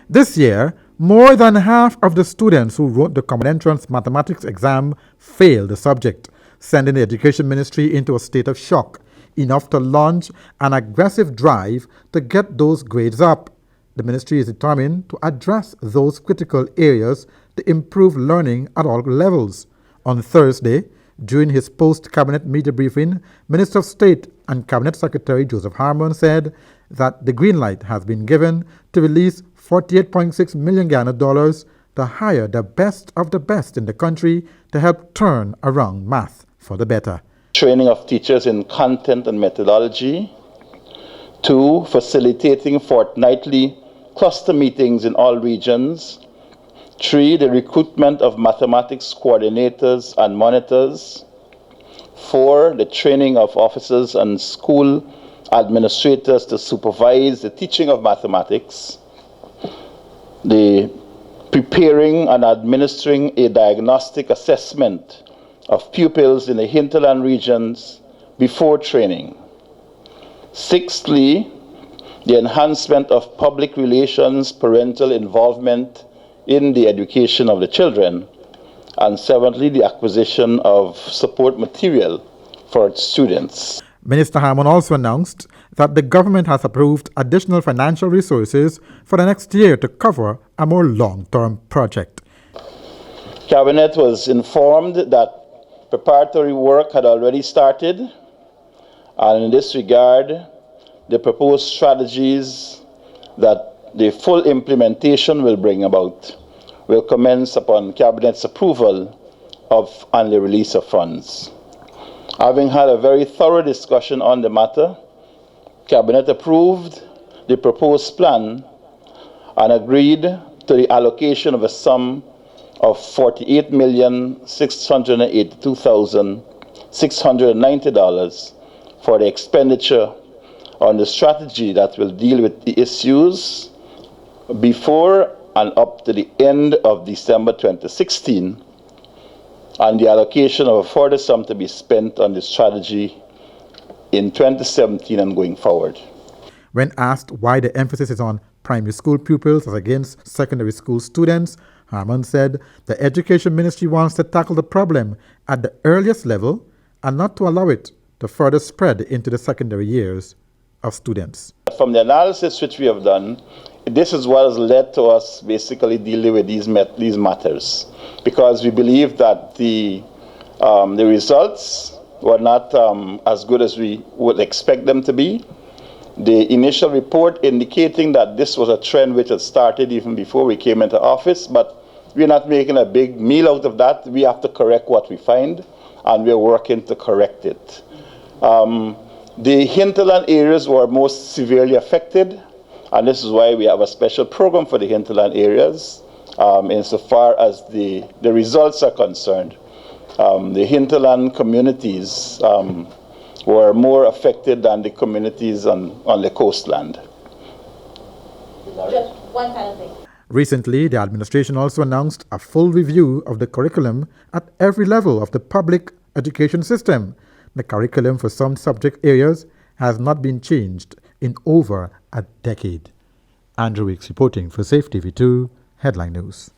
This year, more than half of the students who wrote the Common Entrance Mathematics exam failed the subject, sending the Education Ministry into a state of shock, enough to launch an aggressive drive to get those grades up. The ministry is determined to address those critical areas to improve learning at all levels. On Thursday, during his post-cabinet media briefing, Minister of State and Cabinet Secretary Joseph Harmon said that the green light has been given to release $48.6 million to hire the best of the best in the country to help turn around math for the better. Training of teachers in content and methodology. 2, facilitating fortnightly cluster meetings in all regions. 3, the recruitment of mathematics coordinators and monitors. 4, the training of officers and school administrators to supervise the teaching of mathematics. The preparing and administering a diagnostic assessment of pupils in the hinterland regions before training. 6thly, the enhancement of public relations, parental involvement in the education of the children. And 7thly, the acquisition of support material for its students. Minister Harmon also announced that the government has approved additional financial resources for the next year to cover a more long-term project. Cabinet was informed that preparatory work had already started, and in this regard, the proposed strategies that the full implementation will bring about will commence upon Cabinet's approval of and the release of funds. Having had a very thorough discussion on the matter, Cabinet approved the proposed plan and agreed to the allocation of a sum of $48,682,690 for the expenditure on the strategy that will deal with the issues before and up to the end of December 2016, and the allocation of a further sum to be spent on the strategy in 2017 and going forward. When asked why the emphasis is on primary school pupils as against secondary school students, Harmon said the Education Ministry wants to tackle the problem at the earliest level and not to allow it to further spread into the secondary years of students. From the analysis which we have done, this is what has led to us basically dealing with these matters, because we believe that the results were not as good as we would expect them to be. The initial report indicating that this was a trend which had started even before we came into office, but we're not making a big meal out of that. We have to correct what we find, and we're working to correct it. The hinterland areas were most severely affected, and this is why we have a special program for the hinterland areas. Insofar as the results are concerned, the hinterland communities were more affected than the communities on the coastland. Just one final thing. Recently, the administration also announced a full review of the curriculum at every level of the public education system. The curriculum for some subject areas has not been changed in over a decade. Andrew Weeks reporting for Safe TV2 Headline News.